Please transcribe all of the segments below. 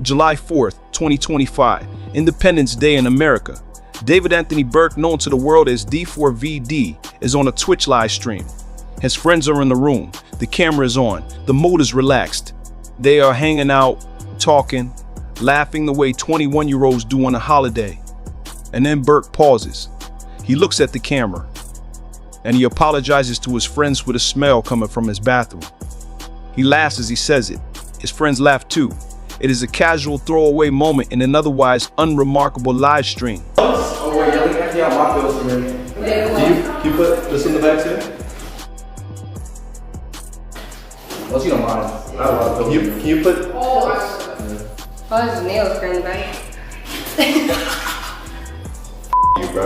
July 4th, 2025, Independence Day in America. David Anthony Burke, known to the world as D4vd, is on a Twitch live stream. His friends are in the room. The camera is on. The mood is relaxed. They are hanging out, talking, laughing the way 21-year-olds do on a holiday. And then Burke pauses. He looks at the camera, and he apologizes to his friends for the smell coming from his bathroom. He laughs as he says it. His friends laugh too. It is a casual throwaway moment in an otherwise unremarkable live stream. Oh wait, yeah, we empty out my bills for me. Do you put this in the bag too? Unless you don't mind. I don't know. Can you put? Oh, his nails are in the bag. You, bro.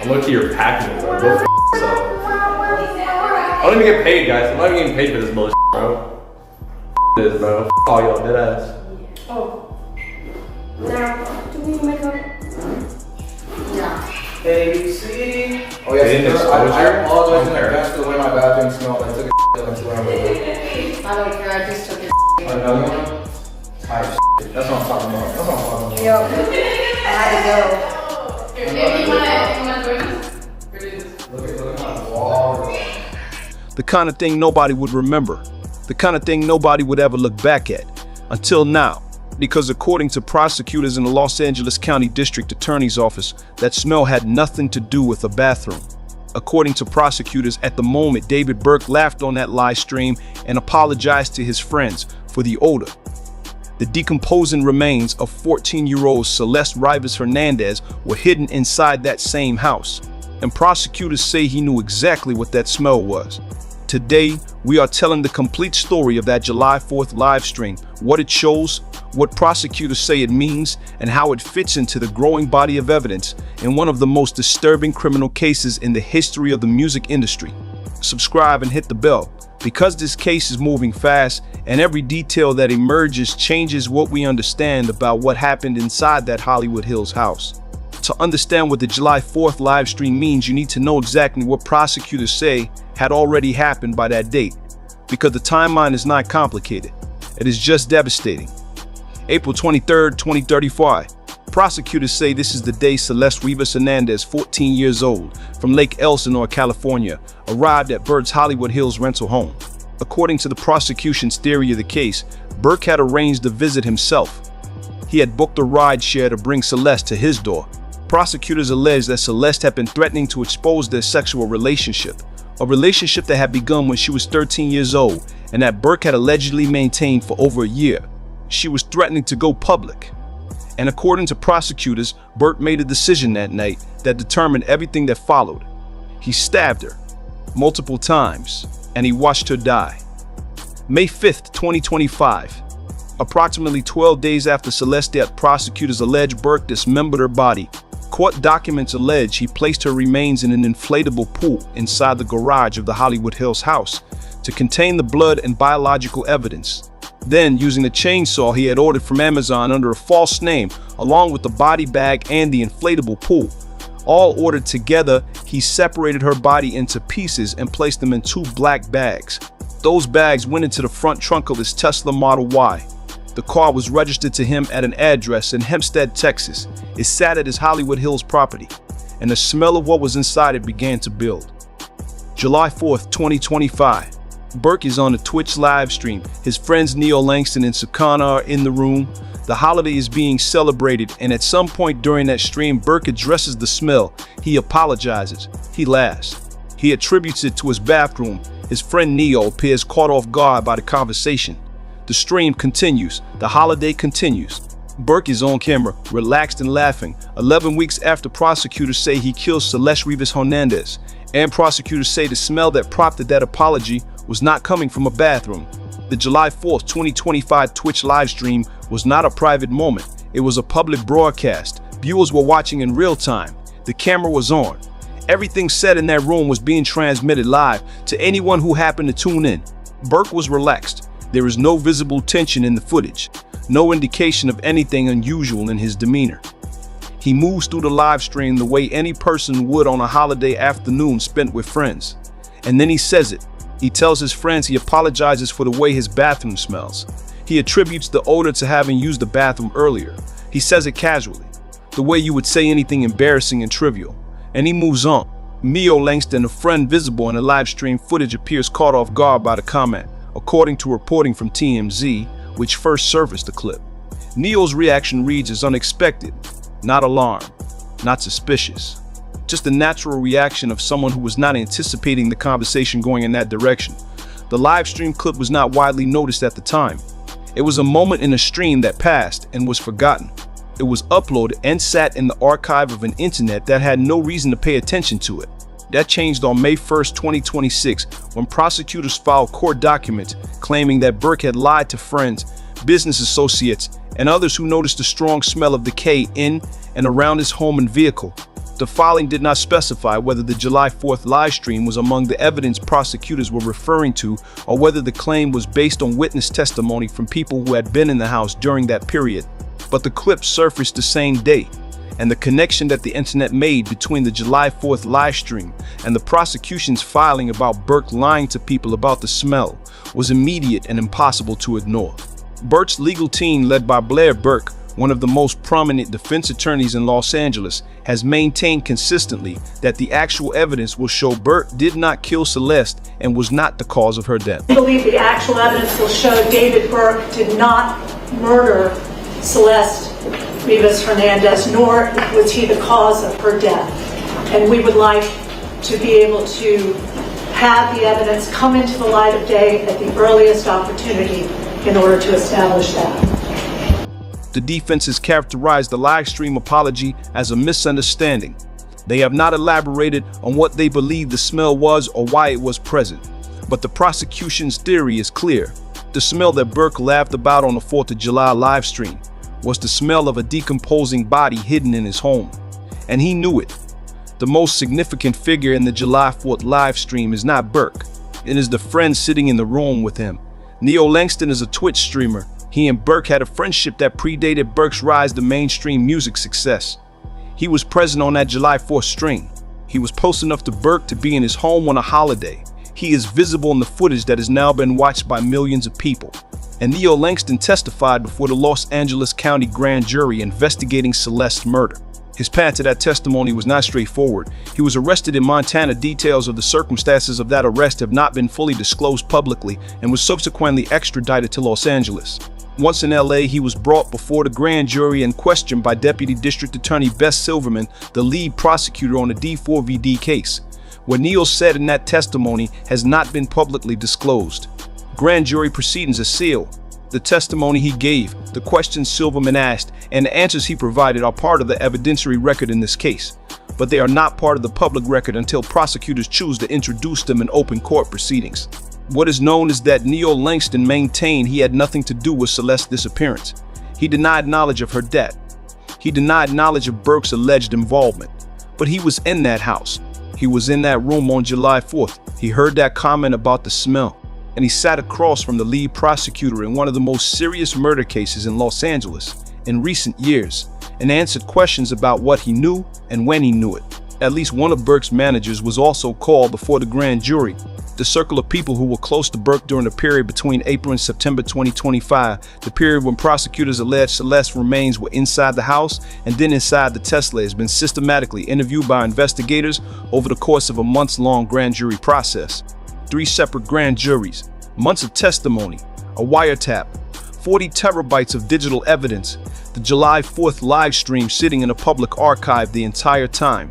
I'm looking at your packing, bro. Go f yourself. I don't even get paid, guys. I'm not even getting paid for this bullshit, bro. This, bro. F all y'all, dead ass. Oh. Now, do we need makeup? Yeah. ABC. Oh yeah, I apologize in advance for the way my bathroom smelled. I took a into where I'm going. I don't care, I just took it. Another one? Alright, that's what I'm talking about. That's what I'm talking about. Yo, I had to go. Look at my wall. The kind of thing nobody would remember. The kind of thing nobody would ever look back at. Until now. Because according to prosecutors in the Los Angeles County District Attorney's Office, that smell had nothing to do with a bathroom. According to prosecutors, at the moment, David Burke laughed on that live stream and apologized to his friends for the odor. The decomposing remains of 14-year-old Celeste Hernandez were hidden inside that same house, and prosecutors say he knew exactly what that smell was. Today, we are telling the complete story of that July 4th live stream, what it shows, what prosecutors say it means, and how it fits into the growing body of evidence in one of the most disturbing criminal cases in the history of the music industry. Subscribe and hit the bell, because this case is moving fast, and every detail that emerges changes what we understand about what happened inside that Hollywood Hills house. To understand what the July 4th live stream means, you need to know exactly what prosecutors say had already happened by that date, because the timeline is not complicated. It is just devastating. April 23rd, 2035. Prosecutors say this is the day Celeste Hernandez, 14 years old, from Lake Elsinore, California, arrived at Burke's Hollywood Hills rental home. According to the prosecution's theory of the case, Burke had arranged the visit himself. He had booked a ride share to bring Celeste to his door. Prosecutors allege that Celeste had been threatening to expose their sexual relationship, a relationship that had begun when she was 13 years old and that Burke had allegedly maintained for over a year. She was threatening to go public. And according to prosecutors, Burke made a decision that night that determined everything that followed. He stabbed her multiple times, and he watched her die. May 5th, 2025. Approximately 12 days after Celeste's death, prosecutors allege Burke dismembered her body. Court documents allege he placed her remains in an inflatable pool inside the garage of the Hollywood Hills house to contain the blood and biological evidence. Then, using the chainsaw he had ordered from Amazon under a false name, along with the body bag and the inflatable pool, all ordered together, he separated her body into pieces and placed them in 2 black bags. Those bags went into the front trunk of his Tesla Model Y. The car was registered to him at an address in Hempstead, Texas. It sat at his Hollywood Hills property, and the smell of what was inside it began to build. July 4th, 2025. Burke is on a Twitch live stream. His friends Neil Langston and Sakana are in the room. The holiday is being celebrated, and at some point during that stream, Burke addresses the smell. He apologizes. He laughs. He attributes it to his bathroom. His friend Neil appears caught off guard by the conversation. The stream continues. The holiday continues. Burke is on camera, relaxed and laughing, 11 weeks after prosecutors say he killed Celeste Hernandez. And prosecutors say the smell that prompted that apology was not coming from a bathroom. The July 4th, 2025 Twitch live stream was not a private moment. It was a public broadcast. Viewers were watching in real time. The camera was on. Everything said in that room was being transmitted live to anyone who happened to tune in. Burke was relaxed. There is no visible tension in the footage, no indication of anything unusual in his demeanor. He moves through the live stream the way any person would on a holiday afternoon spent with friends. And then he says it. He tells his friends he apologizes for the way his bathroom smells. He attributes the odor to having used the bathroom earlier. He says it casually, the way you would say anything embarrassing and trivial. And he moves on. Neo Langston, a friend visible in the live stream footage, appears caught off guard by the comment, according to reporting from TMZ, which first surfaced the clip. Neo's reaction reads as unexpected, not alarmed, not suspicious. Just a natural reaction of someone who was not anticipating the conversation going in that direction. The live stream clip was not widely noticed at the time. It was a moment in a stream that passed and was forgotten. It was uploaded and sat in the archive of an internet that had no reason to pay attention to it. That changed on May 1st, 2026, when prosecutors filed court documents claiming that Burke had lied to friends, business associates, and others who noticed a strong smell of decay in and around his home and vehicle. The filing did not specify whether the July 4th live stream was among the evidence prosecutors were referring to, or whether the claim was based on witness testimony from people who had been in the house during that period. But the clip surfaced the same day, and the connection that the internet made between the July 4th live stream and the prosecution's filing about Burke lying to people about the smell was immediate and impossible to ignore. Burke's legal team, led by Blair Burke, one of the most prominent defense attorneys in Los Angeles, has maintained consistently that the actual evidence will show Burke did not kill Celeste and was not the cause of her death. I believe the actual evidence will show David Burke did not murder Celeste Rivas Hernandez, nor was he the cause of her death. And we would like to be able to have the evidence come into the light of day at the earliest opportunity in order to establish that. The defense has characterized the live stream apology as a misunderstanding. They have not elaborated on what they believe the smell was or why it was present. But the prosecution's theory is clear. The smell that Burke laughed about on the 4th of July live stream was the smell of a decomposing body hidden in his home. And he knew it. The most significant figure in the July 4th live stream is not Burke. It is the friend sitting in the room with him. Neo Langston is a Twitch streamer. He and Burke had a friendship that predated Burke's rise to mainstream music success. He was present on that July 4th stream. He was close enough to Burke to be in his home on a holiday. He is visible in the footage that has now been watched by millions of people. And Neo Langston testified before the Los Angeles County grand jury investigating Celeste's murder. His path to that testimony was not straightforward. He was arrested in Montana. Details of the circumstances of that arrest have not been fully disclosed publicly and was subsequently extradited to Los Angeles. Once in LA, he was brought before the grand jury and questioned by Deputy District Attorney Bess Silverman, the lead prosecutor on the D4vd case. What Neo said in that testimony has not been publicly disclosed. Grand jury proceedings are sealed. The testimony he gave, the questions Silverman asked, and the answers he provided are part of the evidentiary record in this case. But they are not part of the public record until prosecutors choose to introduce them in open court proceedings. What is known is that Neo Langston maintained he had nothing to do with Celeste's disappearance. He denied knowledge of her death. He denied knowledge of Burke's alleged involvement. But he was in that house. He was in that room on July 4th. He heard that comment about the smell. And he sat across from the lead prosecutor in one of the most serious murder cases in Los Angeles in recent years and answered questions about what he knew and when he knew it. At least one of Burke's managers was also called before the grand jury. The circle of people who were close to Burke during the period between April and September 2025, the period when prosecutors alleged Celeste's remains were inside the house and then inside the Tesla, has been systematically interviewed by investigators over the course of a months-long grand jury process. 3 separate grand juries, months of testimony, a wiretap, 40 terabytes of digital evidence, the July 4th live stream sitting in a public archive the entire time.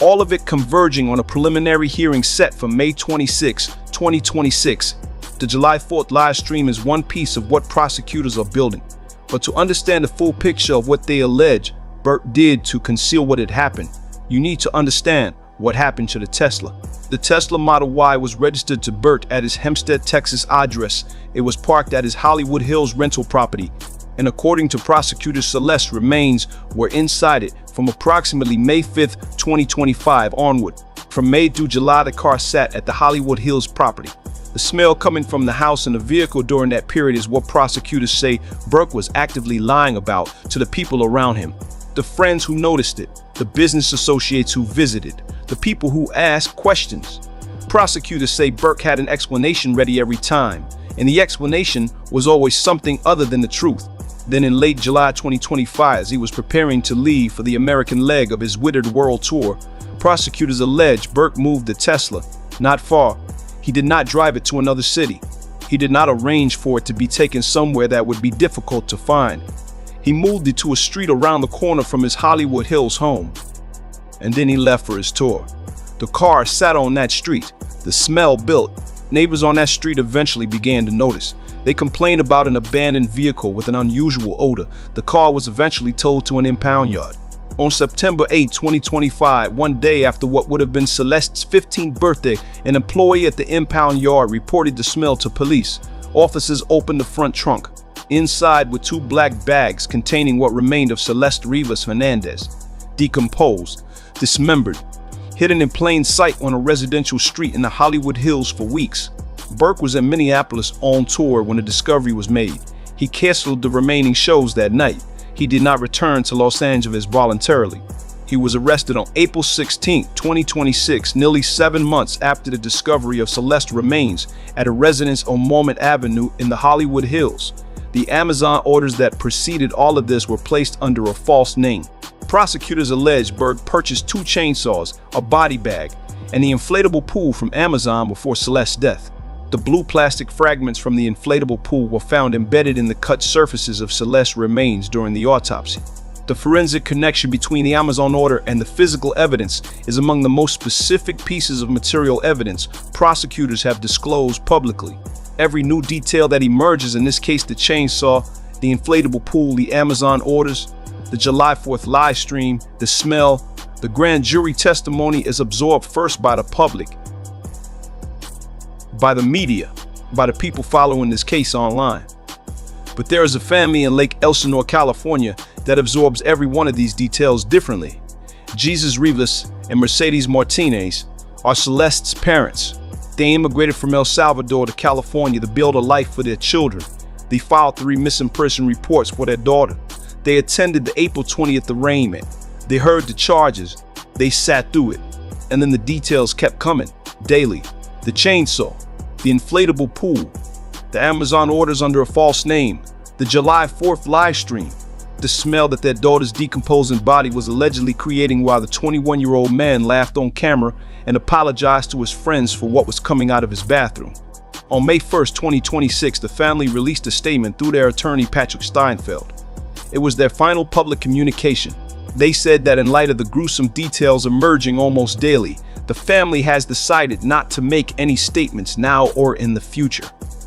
All of it converging on a preliminary hearing set for May 26, 2026. The July 4th live stream is one piece of what prosecutors are building. But to understand the full picture of what they allege Burke did to conceal what had happened, you need to understand what happened to the Tesla. The Tesla Model Y was registered to Burke at his Hempstead, Texas address. It was parked at his Hollywood Hills rental property. And according to prosecutors, Celeste's remains were inside it from approximately May 5th, 2025 onward. From May through July, the car sat at the Hollywood Hills property. The smell coming from the house and the vehicle during that period is what prosecutors say Burke was actively lying about to the people around him. The friends who noticed it, the business associates who visited, the people who asked questions. Prosecutors say Burke had an explanation ready every time. and the explanation was always something other than the truth. Then in late July 2025, as he was preparing to leave for the American leg of his Withered World Tour, prosecutors allege Burke moved the Tesla not far. He did not drive it to another city. He did not arrange for it to be taken somewhere that would be difficult to find. He moved it to a street around the corner from his Hollywood Hills home. And then he left for his tour. The car sat on that street. The smell built. Neighbors on that street eventually began to notice. They complained about an abandoned vehicle with an unusual odor. The car was eventually towed to an impound yard. On September 8, 2025, one day after what would have been Celeste's 15th birthday, an employee at the impound yard reported the smell to police. Officers opened the front trunk. Inside were 2 black bags containing what remained of Celeste Rivas Hernandez, decomposed, dismembered, hidden in plain sight on a residential street in the Hollywood Hills for weeks. Burke was in Minneapolis on tour when the discovery was made. He canceled the remaining shows that night. He did not return to Los Angeles voluntarily. He was arrested on April 16, 2026, nearly 7 months after the discovery of Celeste remains at a residence on Mormont Avenue in the Hollywood Hills. The Amazon orders that preceded all of this were placed under a false name. Prosecutors allege Burke purchased 2 chainsaws, a body bag, and the inflatable pool from Amazon before Celeste's death. The blue plastic fragments from the inflatable pool were found embedded in the cut surfaces of Celeste's remains during the autopsy. The forensic connection between the Amazon order and the physical evidence is among the most specific pieces of material evidence prosecutors have disclosed publicly. Every new detail that emerges, in this case the chainsaw, the inflatable pool, the Amazon orders, the July 4th live stream, the smell, the grand jury testimony, is absorbed first by the public, by the media, by the people following this case online. But there is a family in Lake Elsinore, California that absorbs every one of these details differently. Jesus Rivas and Mercedes Martinez are Celeste's parents. They immigrated from El Salvador to California to build a life for their children. They filed 3 missing person reports for their daughter. They attended the April 20th arraignment. They heard the charges. They sat through it. And then the details kept coming daily. The chainsaw, the inflatable pool, the Amazon orders under a false name, the July 4th live stream, the smell that their daughter's decomposing body was allegedly creating while the 21-year-old man laughed on camera and apologized to his friends for what was coming out of his bathroom. On May 1st, 2026, the family released a statement through their attorney, Patrick Steinfeld. It was their final public communication. They said that in light of the gruesome details emerging almost daily, the family has decided not to make any statements now or in the future.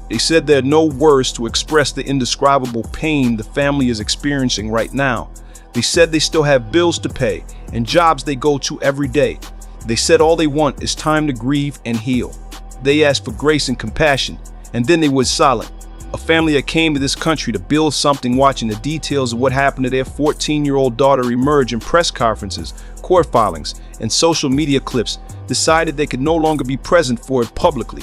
They said there are no words to express the indescribable pain the family is experiencing right now. They said they still have bills to pay and jobs they go to every day. They said all they want is time to grieve and heal. They asked for grace and compassion, and then they were silent. A family that came to this country to build something, watching the details of what happened to their 14-year-old daughter emerge in press conferences, court filings, and social media clips, decided they could no longer be present for it publicly.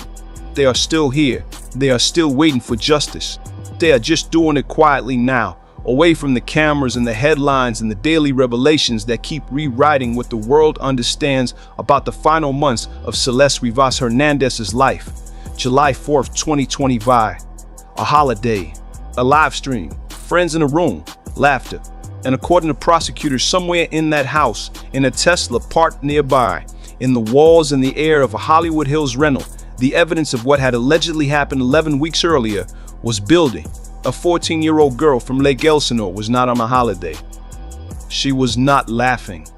They are still here. They are still waiting for justice. They are just doing it quietly now, away from the cameras and the headlines and the daily revelations that keep rewriting what the world understands about the final months of Celeste Rivas Hernandez's life. July 4th, 2025. A holiday, a live stream, friends in a room, laughter. And according to prosecutors, somewhere in that house, in a Tesla parked nearby, in the walls and the air of a Hollywood Hills rental, the evidence of what had allegedly happened 11 weeks earlier was building. A 14-year-old girl from Lake Elsinore was not on a holiday. She was not laughing.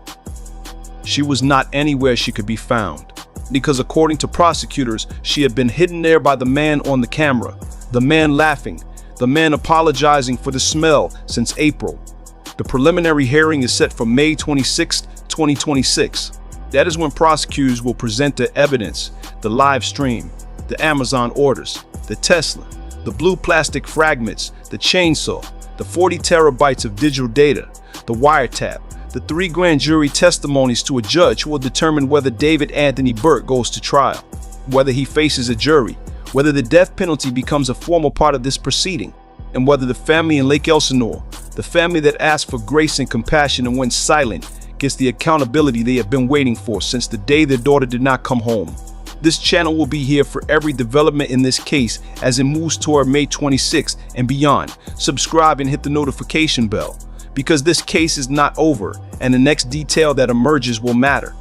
She was not anywhere she could be found. Because according to prosecutors, she had been hidden there by the man on the camera. The man laughing, the man apologizing for the smell since April. The preliminary hearing is set for May 26, 2026. That is when prosecutors will present the evidence, the live stream, the Amazon orders, the Tesla, the blue plastic fragments, the chainsaw, the 40 terabytes of digital data, the wiretap, the 3 grand jury testimonies to a judge who will determine whether David Anthony Burke goes to trial, whether he faces a jury, whether the death penalty becomes a formal part of this proceeding, and whether the family in Lake Elsinore, the family that asked for grace and compassion and went silent, gets the accountability they have been waiting for since the day their daughter did not come home. This channel will be here for every development in this case as it moves toward May 26th and beyond. Subscribe and hit the notification bell, because this case is not over and the next detail that emerges will matter.